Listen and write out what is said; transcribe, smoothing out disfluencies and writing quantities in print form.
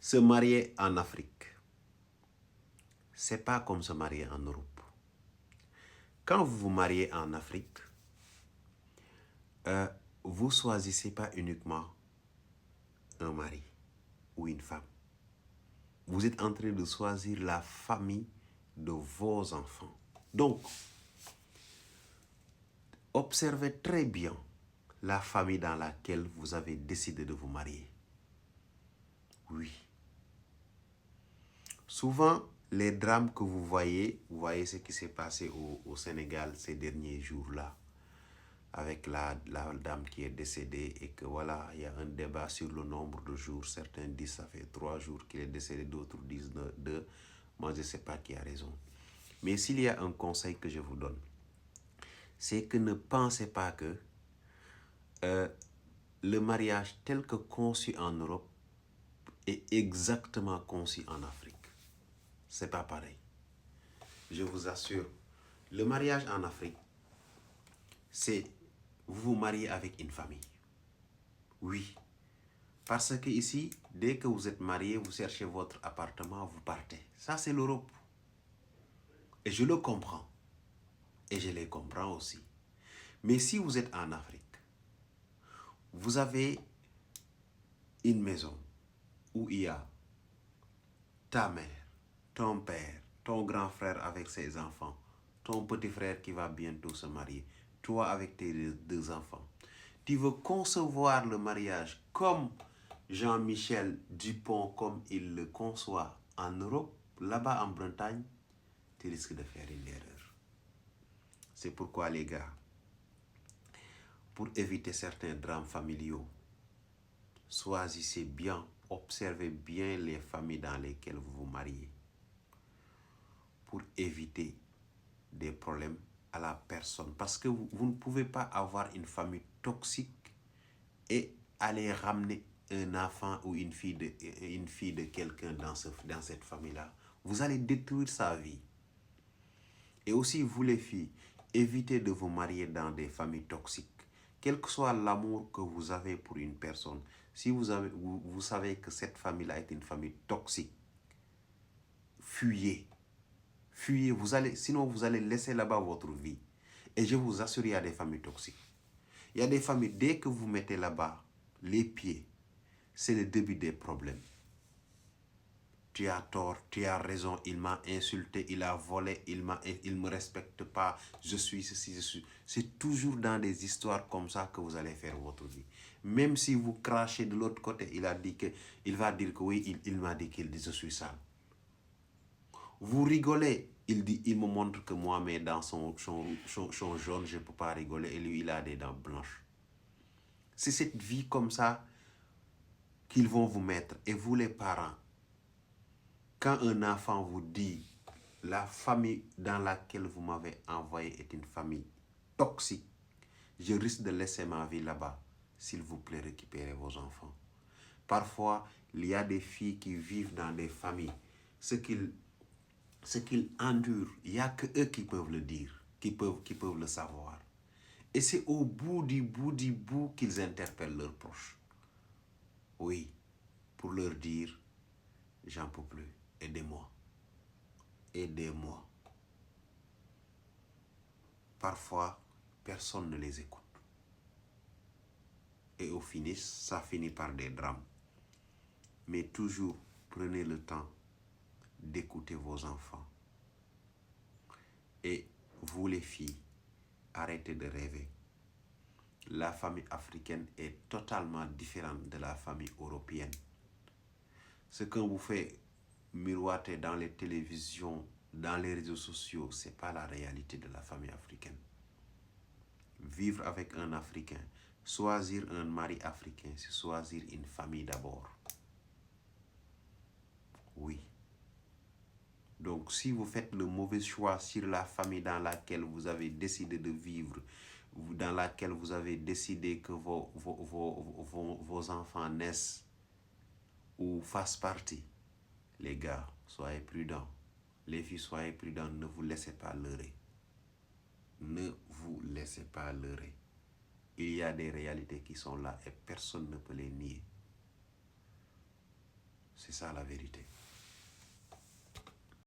Se marier en Afrique, c'est pas comme se marier en Europe. Quand vous vous mariez en Afrique, vous choisissez pas uniquement un mari ou une femme. Vous êtes en train de choisir la famille de vos enfants. Donc, observez très bien la famille dans laquelle vous avez décidé de vous marier. Oui. Souvent, les drames que vous voyez ce qui s'est passé au Sénégal ces derniers jours-là, avec la dame qui est décédée et que voilà, il y a un débat sur le nombre de jours. Certains disent ça fait 3 jours qu'il est décédé, d'autres disent 2. Moi, je ne sais pas qui a raison. Mais s'il y a un conseil que je vous donne, c'est que ne pensez pas que le mariage tel que conçu en Europe est exactement conçu en Afrique. C'est pas pareil. Je vous assure, le mariage en Afrique, c'est vous vous mariez avec une famille. Oui. Parce que ici, dès que vous êtes marié, vous cherchez votre appartement, vous partez. Ça, c'est l'Europe. Et je le comprends. Et je les comprends aussi. Mais si vous êtes en Afrique, vous avez une maison où il y a ta mère, ton père, ton grand frère avec ses enfants, ton petit frère qui va bientôt se marier, toi avec tes 2 enfants. Tu veux concevoir le mariage comme Jean-Michel Dupont, comme il le conçoit en Europe, là-bas en Bretagne, tu risques de faire une erreur. C'est pourquoi les gars, pour éviter certains drames familiaux, choisissez bien, observez bien les familles dans lesquelles vous vous mariez pour éviter des problèmes à la personne. Parce que vous ne pouvez pas avoir une famille toxique et aller ramener un enfant ou une fille de quelqu'un dans cette famille-là. Vous allez détruire sa vie. Et aussi, vous les filles, évitez de vous marier dans des familles toxiques. Quel que soit l'amour que vous avez pour une personne, si vous savez que cette famille-là est une famille toxique, fuyez. Fuyez, sinon vous allez laisser là-bas votre vie. Et je vous assure, il y a des familles toxiques. Il y a des familles, dès que vous mettez là-bas les pieds, c'est le début des problèmes. Tu as tort, tu as raison, il m'a insulté, il a volé, il me respecte pas, je suis ceci, je suis. C'est toujours dans des histoires comme ça que vous allez faire votre vie. Même si vous crachez de l'autre côté, il va dire que oui, il m'a dit qu'il dit je suis sale. Vous rigolez, il me montre que moi, mes dents sont jaunes, je ne peux pas rigoler, et lui, il a des dents blanches. C'est cette vie comme ça qu'ils vont vous mettre. Et vous, les parents, quand un enfant vous dit la famille dans laquelle vous m'avez envoyé est une famille toxique, je risque de laisser ma vie là-bas. S'il vous plaît, récupérez vos enfants. Parfois, il y a des filles qui vivent dans des familles. Ce qu'ils endurent, il n'y a que eux qui peuvent le dire, qui peuvent le savoir. Et c'est au bout du bout qu'ils interpellent leurs proches. Oui, pour leur dire, j'en peux plus, aidez-moi. Aidez-moi. Parfois, personne ne les écoute. Et au finish, ça finit par des drames. Mais toujours, prenez le temps d'écouter vos enfants. Et vous les filles, arrêtez de rêver. La famille africaine est totalement différente de la famille européenne. Ce qu'on vous fait miroiter dans les télévisions, dans les réseaux sociaux, ce n'est pas la réalité de la famille africaine. Vivre avec un Africain, choisir un mari africain, c'est choisir une famille d'abord. Oui. Donc, si vous faites le mauvais choix sur la famille dans laquelle vous avez décidé de vivre, dans laquelle vous avez décidé que vos enfants naissent ou fassent partie, les gars, soyez prudents. Les filles, soyez prudents, ne vous laissez pas leurrer. Ne vous laissez pas leurrer. Il y a des réalités qui sont là et personne ne peut les nier. C'est ça la vérité.